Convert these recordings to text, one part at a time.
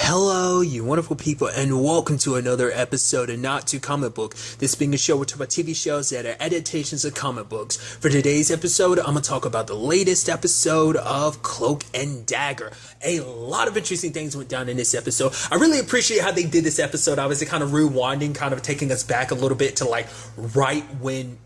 Hello, you wonderful people, and welcome to another episode of Not Too Comic Book. This being a show we talk about TV shows that are adaptations of comic books. For today's episode, I'm going to talk about the latest episode of Cloak and Dagger. A lot of interesting things went down in this episode. I really appreciate how they did this episode. Obviously, kind of rewinding, kind of taking us back a little bit to like right when...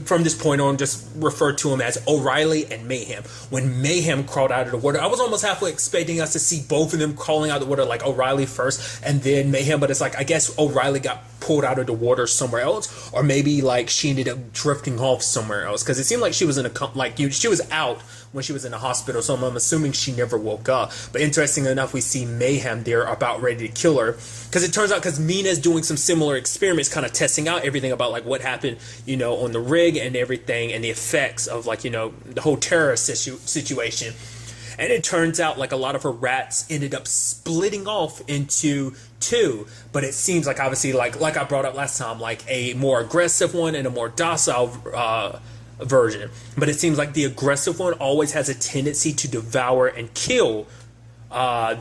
from this point on, just refer to him as O'Reilly and Mayhem. When Mayhem crawled out of the water, I was almost halfway expecting us to see both of them crawling out of the water, like O'Reilly first and then Mayhem, but it's like, I guess O'Reilly got pulled out of the water somewhere else, or maybe like she ended up drifting off somewhere else, because it seemed like she was in a she was out when she was in the hospital, so I'm assuming she never woke up. But interesting enough, we see Mayhem there about ready to kill her, because it turns out because Mina's doing some similar experiments, kind of testing out everything about like what happened, on the rig and everything, and the effects of like, the whole terrorist situation. And it turns out like a lot of her rats ended up splitting off into two, but it seems like obviously like I brought up last time, like a more aggressive one and a more docile version. But it seems like the aggressive one always has a tendency to devour and kill I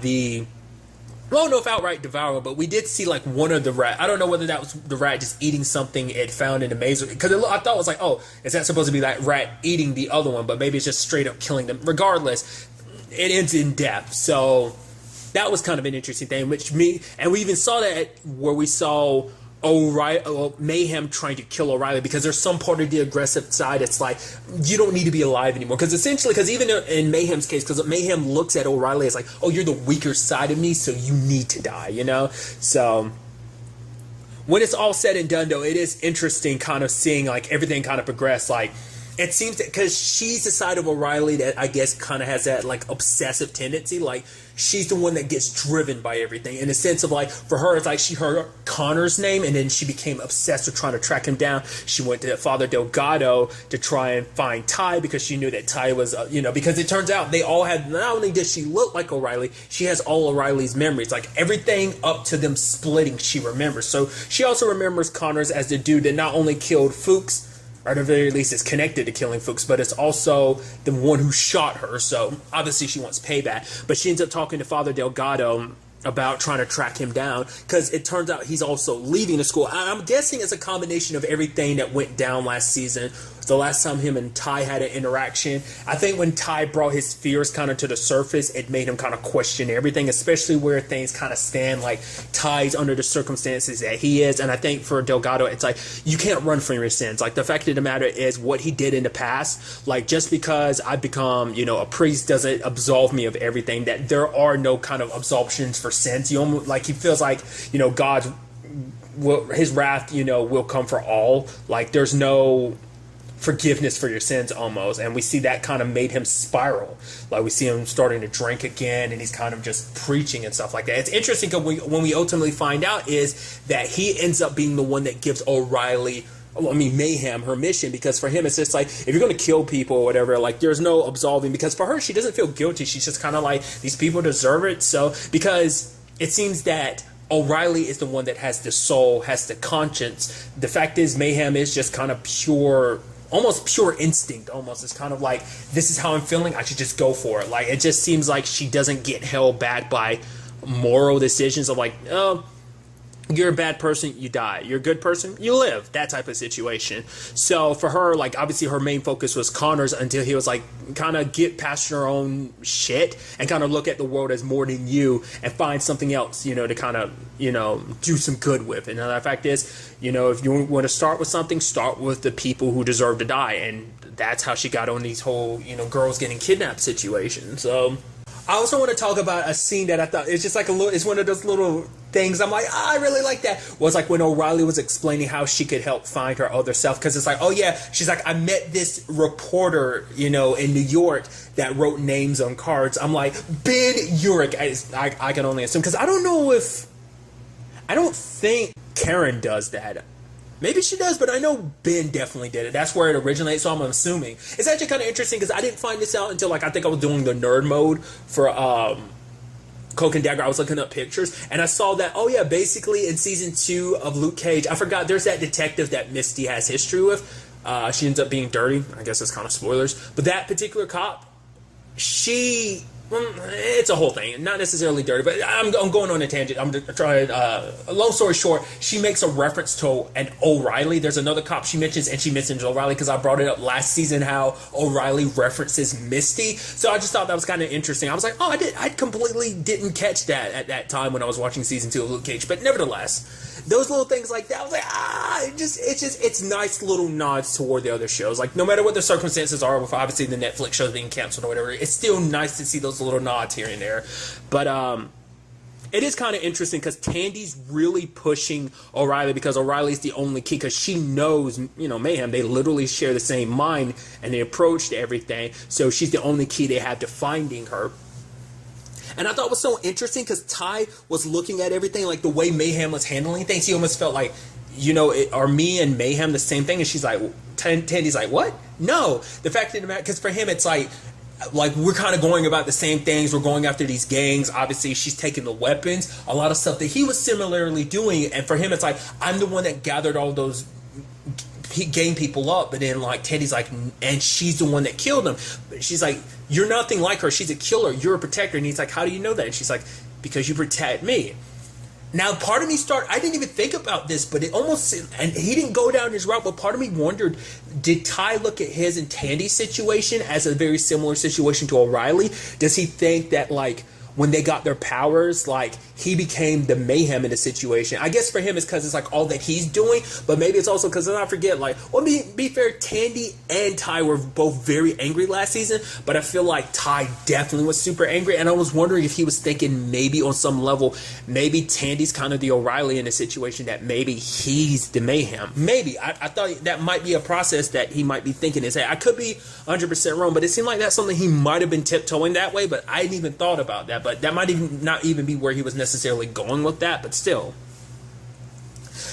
don't know if outright devour, but we did see like one of the rat. I don't know whether that was the rat just eating something it found in the maze, because I thought it was like, oh, is that supposed to be that rat eating the other one? But maybe it's just straight up killing them. Regardless, it ends in death. So that was kind of an interesting thing, and we even saw that where we saw Mayhem trying to kill O'Reilly, because there's some part of the aggressive side it's like, you don't need to be alive anymore, because even in Mayhem's case, because Mayhem looks at O'Reilly as like, oh, you're the weaker side of me, so you need to die, so when it's all said and done, though, it is interesting kind of seeing like everything kind of progress. Like, it seems that because she's the side of O'Reilly that I guess kind of has that like obsessive tendency, like she's the one that gets driven by everything, in the sense of like, for her, it's like she heard Connor's name and then she became obsessed with trying to track him down. She went to Father Delgado to try and find Ty, because she knew that Ty was, because it turns out they all had, not only does she look like O'Reilly, she has all O'Reilly's memories, like everything up to them splitting she remembers. So she also remembers Connors as the dude that not only killed Fuchs, or at the very least is connected to killing Fuchs, but it's also the one who shot her, so obviously she wants payback. But she ends up talking to Father Delgado about trying to track him down, because it turns out he's also leaving the school. I'm guessing it's a combination of everything that went down last season. The last time him and Ty had an interaction, I think when Ty brought his fears kind of to the surface, it made him kind of question everything, especially where things kind of stand, like Ty's under the circumstances that he is. And I think for Delgado, it's like, you can't run from your sins. Like, the fact of the matter is what he did in the past, like, just because I become, a priest doesn't absolve me of everything, that there are no kind of absolutions for sins. You almost, like, he feels like, God's, his wrath, will come for all. Like, there's no forgiveness for your sins almost, and we see that kind of made him spiral. Like, we see him starting to drink again, and he's kind of just preaching and stuff like that. It's interesting because when we ultimately find out is that he ends up being the one that gives Mayhem her mission, because for him it's just like, if you're going to kill people or whatever, like, there's no absolving, because for her, she doesn't feel guilty. She's just kind of like, these people deserve it. So, because it seems that O'Reilly is the one that has the soul, has the conscience. The fact is, Mayhem is just kind of almost pure instinct. Almost, it's kind of like, this is how I'm feeling, I should just go for it. Like, it just seems like she doesn't get held back by moral decisions of like, oh, you're a bad person, you die. You're a good person, you live. That type of situation. So for her, like, obviously her main focus was Connors, until he was like, kind of get past your own shit and kind of look at the world as more than you and find something else, to kind of, do some good with. And the fact is, if you want to start with something, start with the people who deserve to die. And that's how she got on these whole, girls getting kidnapped situations. So I also want to talk about a scene that I thought, it's just like it's one of those little things I'm like, I really like that, was like when O'Reilly was explaining how she could help find her other self, because it's like, oh yeah, she's like, I met this reporter, in New York that wrote names on cards. I'm like, Ben Urich, I can only assume, because I don't think Karen does that. Maybe she does, but I know Ben definitely did it. That's where it originates, so I'm assuming. It's actually kind of interesting, because I didn't find this out until, like, I think I was doing the nerd mode for Cloak and Dagger. I was looking up pictures, and I saw that, oh yeah, basically in season 2 of Luke Cage, I forgot, there's that detective that Misty has history with. She ends up being dirty. I guess that's kind of spoilers. But that particular cop, she it's a whole thing, not necessarily dirty, but I'm going on a tangent. I'm trying. Long story short, she makes a reference to an O'Reilly. There's another cop she mentions, and she mentions O'Reilly because I brought it up last season how O'Reilly references Misty. So I just thought that was kind of interesting. I was like, oh, I completely didn't catch that at that time when I was watching season 2 of Luke Cage, but nevertheless. Those little things like that, I was like, it's nice little nods toward the other shows. Like, no matter what the circumstances are, with obviously the Netflix shows being canceled or whatever, it's still nice to see those little nods here and there. But it is kind of interesting because Tandy's really pushing O'Reilly because O'Reilly's the only key because she knows, Mayhem. They literally share the same mind and the approach to everything. So she's the only key they have to finding her. And I thought it was so interesting because Ty was looking at everything, like the way Mayhem was handling things. He almost felt like, are me and Mayhem the same thing? And she's like, Tandy's like, what? No. The fact of the matter, because for him, it's like we're kind of going about the same things. We're going after these gangs. Obviously, she's taking the weapons, a lot of stuff that he was similarly doing. And for him, it's like, I'm the one that gathered all those gang people up, but then like Tandy's like, and she's the one that killed them. But she's like, you're nothing like her. She's a killer. You're a protector. And he's like, how do you know that? And she's like, because you protect me. Now, part of me I didn't even think about this, but it almost, and he didn't go down his route, but part of me wondered, did Ty look at his and Tandy's situation as a very similar situation to O'Reilly? Does he think that like when they got their powers, like he became the Mayhem in the situation? I guess for him it's because it's like all that he's doing, but maybe it's also because, I forget, like, well, be fair, Tandy and Ty were both very angry last season, but I feel like Ty definitely was super angry, and I was wondering if he was thinking maybe on some level, maybe Tandy's kind of the O'Reilly in the situation, that maybe he's the Mayhem. Maybe. I thought that might be a process that he might be thinking in his head. I could be 100% wrong, but it seemed like that's something he might have been tiptoeing that way, but I hadn't even thought about that. But that might even not even be where he was necessarily going with that, but still.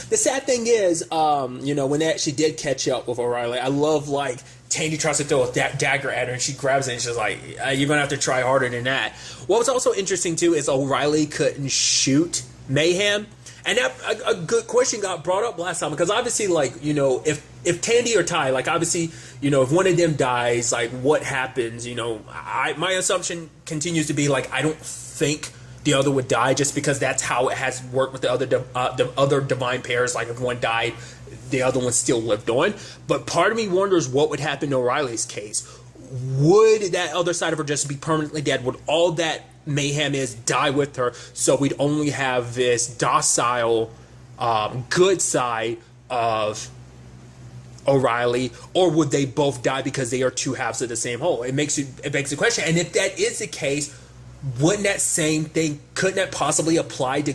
The sad thing is, when they actually did catch up with O'Reilly, I love, like, Tandy tries to throw a dagger at her, and she grabs it, and she's like, you're going to have to try harder than that. What was also interesting, too, is O'Reilly couldn't shoot Mayhem. And that a good question got brought up last time, because obviously, like, if Tandy or Ty, like, obviously, if one of them dies, like, what happens? My assumption continues to be, like, I don't think the other would die, just because that's how it has worked with the other divine pairs. Like, if one died, the other one still lived on. But part of me wonders what would happen in O'Reilly's case. Would that other side of her just be permanently dead? Would all that Mayhem is die with her, so we'd only have this docile, good side of O'Reilly, or would they both die because they are two halves of the same whole? It begs the question. And if that is the case, wouldn't that same thing, couldn't that possibly apply to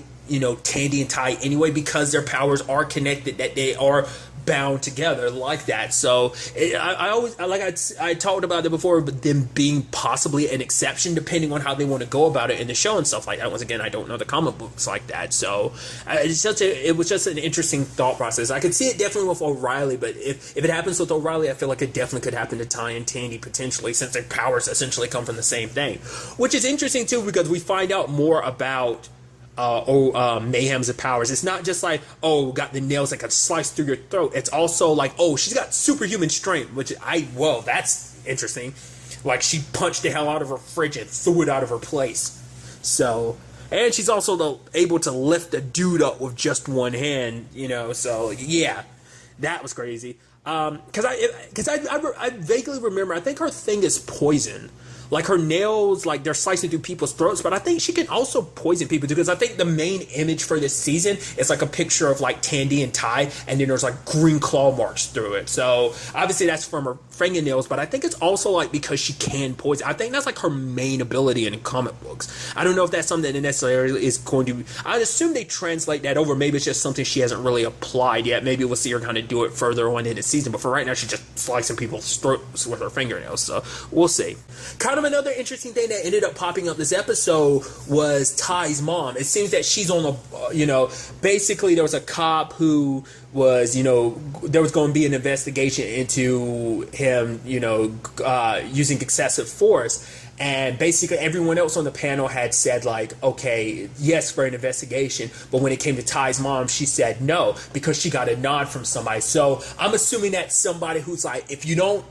Tandy and Ty anyway, because their powers are connected, that they are bound together like that? So I talked about it before, but them being possibly an exception depending on how they want to go about it in the show and stuff like that. Once again, I don't know the comic books like that, so it was just an interesting thought process. I could see it definitely with O'Reilly, but if it happens with O'Reilly, I feel like it definitely could happen to Ty and Tandy potentially, since their powers essentially come from the same thing, which is interesting too, because we find out more about Mayhem's powers. It's not just like, got the nails that can slice through your throat. It's also like, she's got superhuman strength, which that's interesting. Like, she punched the hell out of her fridge and threw it out of her place. So, and she's also able to lift a dude up with just one hand, so yeah, that was crazy. Because I vaguely remember, I think her thing is poison. Like, her nails, like, they're slicing through people's throats, but I think she can also poison people, because I think the main image for this season is, like, a picture of, like, Tandy and Ty, and then there's, like, green claw marks through it. So, obviously, that's from her fingernails, but I think it's also, like, because she can poison. I think that's, like, her main ability in comic books. I don't know if that's something that necessarily is going to... I'd assume they translate that over. Maybe it's just something she hasn't really applied yet. Maybe we'll see her kind of do it further on in the season, but for right now, she's just slicing people's throats with her fingernails, so we'll see. Kind of another interesting thing that ended up popping up this episode was Ty's mom. It seems that she's on basically there was a cop who was, there was going to be an investigation into him, using excessive force. And basically everyone else on the panel had said, like, okay, yes, for an investigation. But when it came to Ty's mom, she said no, because she got a nod from somebody. So I'm assuming that's somebody who's like, if you don't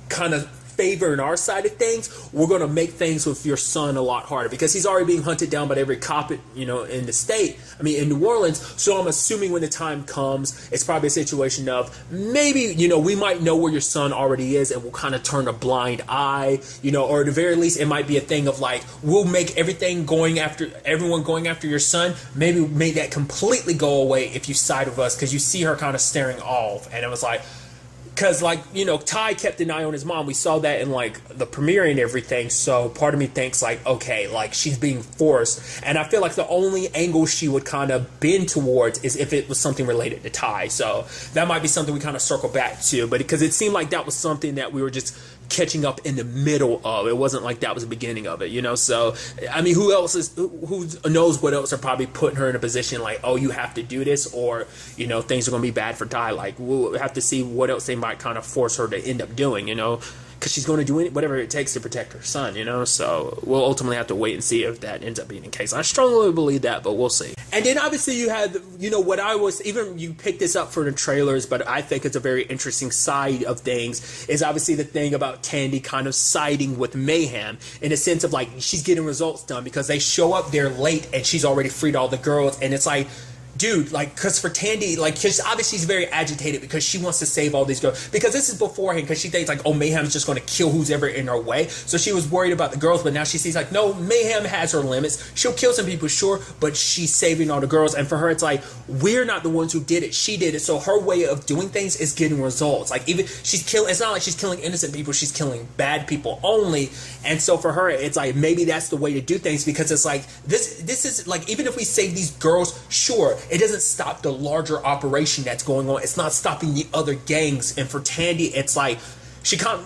kind of favor in our side of things, we're going to make things with your son a lot harder because he's already being hunted down by every cop, in the state. I mean, in New Orleans. So I'm assuming when the time comes, it's probably a situation of maybe, we might know where your son already is and we'll kind of turn a blind eye, or at the very least, it might be a thing of like, we'll make everyone going after your son, maybe make that completely go away if you side with us, because you see her kind of staring off. And it was like, because Ty kept an eye on his mom. We saw that in like the premiere and everything. So part of me thinks like, okay, like she's being forced. And I feel like the only angle she would kind of bend towards is if it was something related to Ty. So that might be something we kind of circle back to. But because it seemed like that was something that we were just catching up in the middle of. It wasn't like that was the beginning of it, So I mean, who knows what else are probably putting her in a position like, oh, you have to do this, or things are gonna be bad for Ty. Like, we'll have to see what else they might kind of force her to end up doing, because she's going to do whatever it takes to protect her son, So we'll ultimately have to wait and see if that ends up being the case. I strongly believe that, but we'll see. And then obviously you had, you picked this up for the trailers, but I think it's a very interesting side of things, is obviously the thing about Tandy kind of siding with Mayhem in a sense of like, she's getting results done because they show up there late and she's already freed all the girls. And it's like, dude, like, because for Tandy, like, cause obviously she's very agitated because she wants to save all these girls. Because this is beforehand, because she thinks, like, oh, Mayhem's just going to kill who's ever in her way. So she was worried about the girls, but now she sees, like, no, Mayhem has her limits. She'll kill some people, sure, but she's saving all the girls. And for her, it's like, we're not the ones who did it. She did it. So her way of doing things is getting results. Like, even it's not like she's killing innocent people. She's killing bad people only. And so for her, it's like, maybe that's the way to do things, because it's like, this is, like, even if we save these girls, sure, it doesn't stop the larger operation that's going on. It's not stopping the other gangs. And for Tandy, it's like,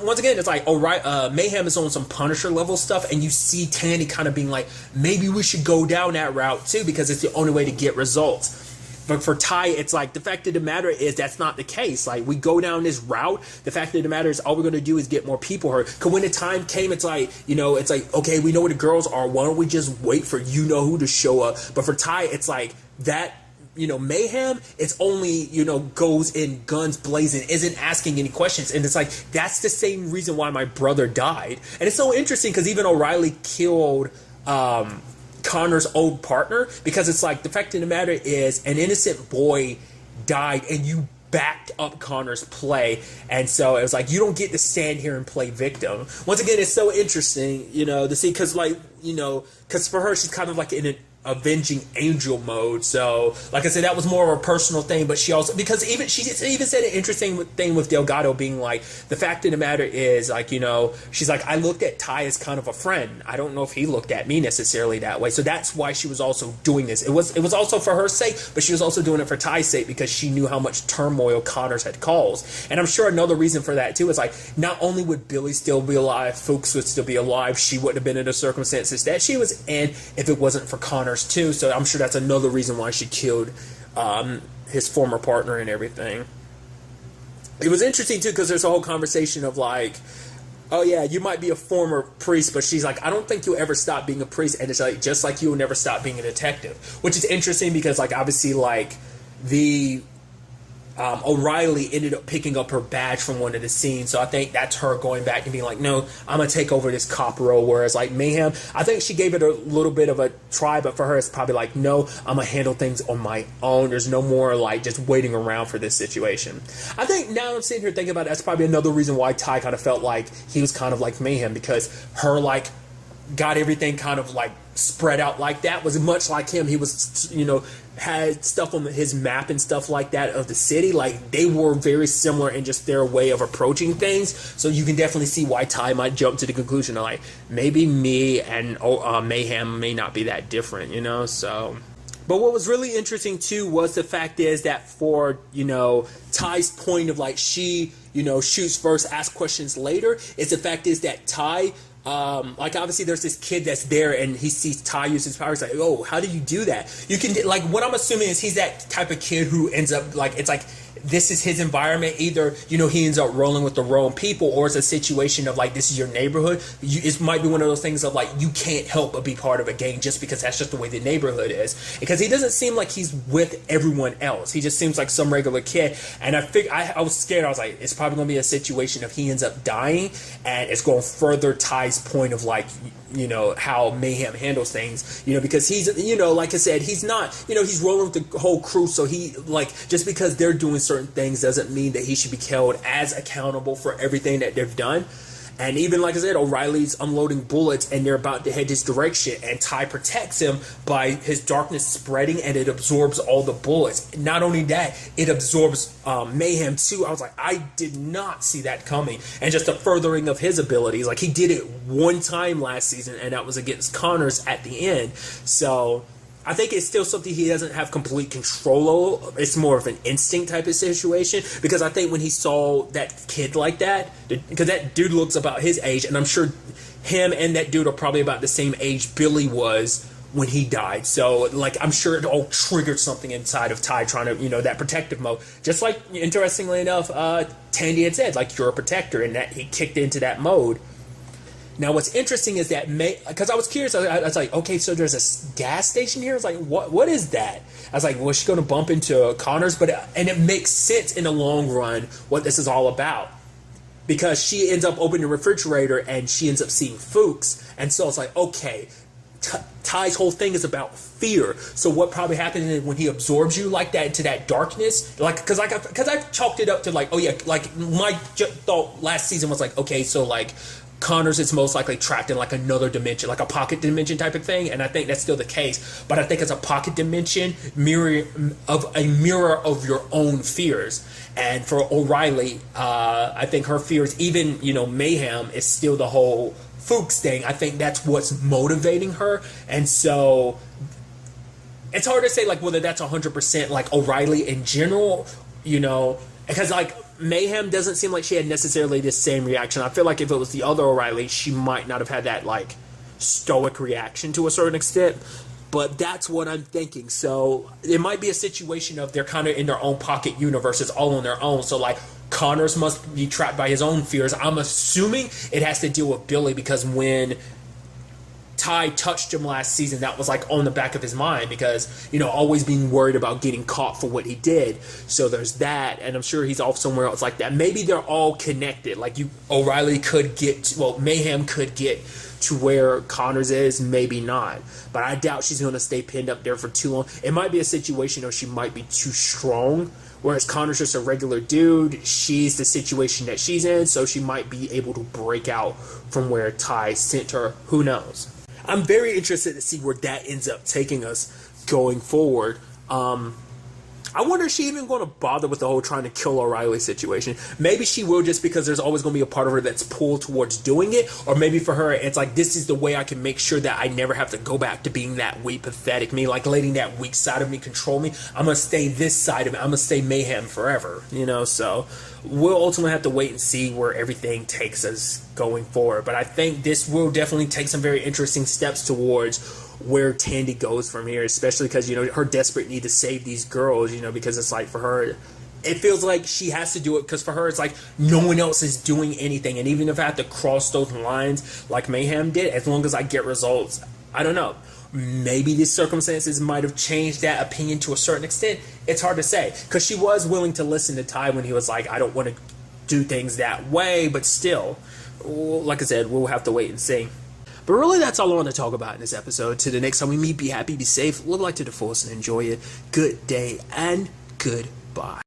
once again, it's like, oh, right, Mayhem is on some Punisher level stuff, and you see Tandy kind of being like, maybe we should go down that route too, because it's the only way to get results. But for Ty, it's like, the fact of the matter is that's not the case. Like, we go down this route, the fact of the matter is all we're going to do is get more people hurt. Because when the time came, it's like, it's like, okay, we know where the girls are. Why don't we just wait for who to show up? But for Ty, it's like, that Mayhem, it's only, goes in guns blazing, isn't asking any questions. And it's like, that's the same reason why my brother died. And it's so interesting because even O'Reilly killed Connor's old partner, because it's like, the fact of the matter is an innocent boy died and you backed up Connor's play. And so it was like, you don't get to stand here and play victim. Once again, it's so interesting, to see, because like, because for her, she's kind of like in an avenging angel mode. So like I said, that was more of a personal thing, but she also, because she even said an interesting thing with Delgado being like, the fact of the matter is, like, she's like, I looked at Ty as kind of a friend. I don't know if he looked at me necessarily that way. So that's why she was also doing this. It was also for her sake, but she was also doing it for Ty's sake, because she knew how much turmoil Connors had caused. And I'm sure another reason for that too is like, not only would Billy still be alive, Fuchs would still be alive, she wouldn't have been in the circumstances that she was in if it wasn't for Connors too. So I'm sure that's another reason why she killed his former partner and everything. It was interesting too, because there's a whole conversation of like, oh yeah, you might be a former priest, but she's like, I don't think you'll ever stop being a priest. And it's like, just like you will never stop being a detective, which is interesting because like, obviously, like, the O'Reilly ended up picking up her badge from one of the scenes. So I think that's her going back and being like, no, I'm going to take over this cop role. Whereas like Mayhem, I think she gave it a little bit of a try, but for her, it's probably like, no, I'm going to handle things on my own. There's no more like just waiting around for this situation. I think now I'm sitting here thinking about it, that's probably another reason why Ty kind of felt like he was kind of like Mayhem, because her like got everything kind of like spread out like that, was much like him. He was, had stuff on his map and stuff like that of the city. Like, they were very similar in just their way of approaching things. So you can definitely see why Ty might jump to the conclusion of like, maybe me and Mayhem may not be that different, so. But what was really interesting too was the fact is that for, Ty's point of like, she, shoots first, asks questions later, is the fact is that Ty, like, obviously there's this kid that's there and he sees Ty use his powers, like, oh, how do you do that? You can, like, what I'm assuming is he's that type of kid who ends up, like, it's like this is his environment. Either, he ends up rolling with the wrong people, or it's a situation of like, this is your neighborhood. It might be one of those things of like, you can't help but be part of a gang just because that's just the way the neighborhood is. Because he doesn't seem like he's with everyone else. He just seems like some regular kid. And I was scared. I was like, it's probably going to be a situation of he ends up dying, and it's going to further Ty's point of like, how Mayhem handles things, because he's, like I said, he's not, he's rolling with the whole crew. So he, like, just because they're doing certain things doesn't mean that he should be held as accountable for everything that they've done. And even, like I said, O'Reilly's unloading bullets and they're about to head his direction, and Ty protects him by his darkness spreading, and it absorbs all the bullets. Not only that, it absorbs Mayhem too. I was like, I did not see that coming. And just a furthering of his abilities. Like, he did it one time last season, and that was against Connors at the end. So I think it's still something he doesn't have complete control over. It's more of an instinct type of situation, because I think when he saw that kid like that, because that dude looks about his age, and I'm sure him and that dude are probably about the same age Billy was when he died. So, like, I'm sure it all triggered something inside of Ty trying to, that protective mode. Just like, interestingly enough, Tandy had said, like, you're a protector, and that he kicked into that mode. Now, what's interesting is that, because I was curious, I was like, okay, so there's a gas station here? I was like, what is that? I was like, well, she's going to bump into Connors, and it makes sense in the long run what this is all about. Because she ends up opening the refrigerator, and she ends up seeing Fuchs, and so it's like, okay, Ty's whole thing is about fear. So what probably happens is when he absorbs you like that into that darkness, like, because I chalked it up to like, oh yeah, like my thought last season was like, okay, so like, Connors is most likely trapped in like another dimension, like a pocket dimension type of thing, and I think that's still the case. But I think it's a pocket dimension mirror of your own fears. And for O'Reilly, I think her fears, even Mayhem, is still the whole Fuchs thing. I think that's what's motivating her, and so it's hard to say like whether that's 100% like O'Reilly in general, because like Mayhem doesn't seem like she had necessarily the same reaction. I feel like if it was the other O'Reilly, she might not have had that like stoic reaction to a certain extent. But that's what I'm thinking. So it might be a situation of they're kind of in their own pocket universes, all on their own. So like Connors must be trapped by his own fears. I'm assuming it has to deal with Billy, because when Ty touched him last season, that was like on the back of his mind, because always being worried about getting caught for what he did. So there's that, and I'm sure he's off somewhere else like that. Maybe they're all connected. Like O'Reilly could get, Mayhem could get to where Connors is, maybe not. But I doubt she's going to stay pinned up there for too long. It might be a situation where she might be too strong, whereas Connor's just a regular dude. She's the situation that she's in, so she might be able to break out from where Ty sent her. Who knows? I'm very interested to see where that ends up taking us going forward. I wonder if she's even going to bother with the whole trying to kill O'Reilly situation. Maybe she will, just because there's always going to be a part of her that's pulled towards doing it. Or maybe for her, it's like, this is the way I can make sure that I never have to go back to being that weak, pathetic me. Like, letting that weak side of me control me. I'm going to stay this side of it. I'm going to stay Mayhem forever. So we'll ultimately have to wait and see where everything takes us going forward. But I think this will definitely take some very interesting steps towards where Tandy goes from here, especially because her desperate need to save these girls, because it's like, for her, it feels like she has to do it, because for her it's like no one else is doing anything. And even if I have to cross those lines like Mayhem did, as long as I get results, I don't know, maybe these circumstances might have changed that opinion to a certain extent. It's hard to say, because she was willing to listen to Ty when he was like, I don't want to do things that way. But still, like I said, we'll have to wait and see. But really, that's all I want to talk about in this episode. Till the next time we meet, be happy, be safe, live life to the fullest, and enjoy it. Good day and goodbye.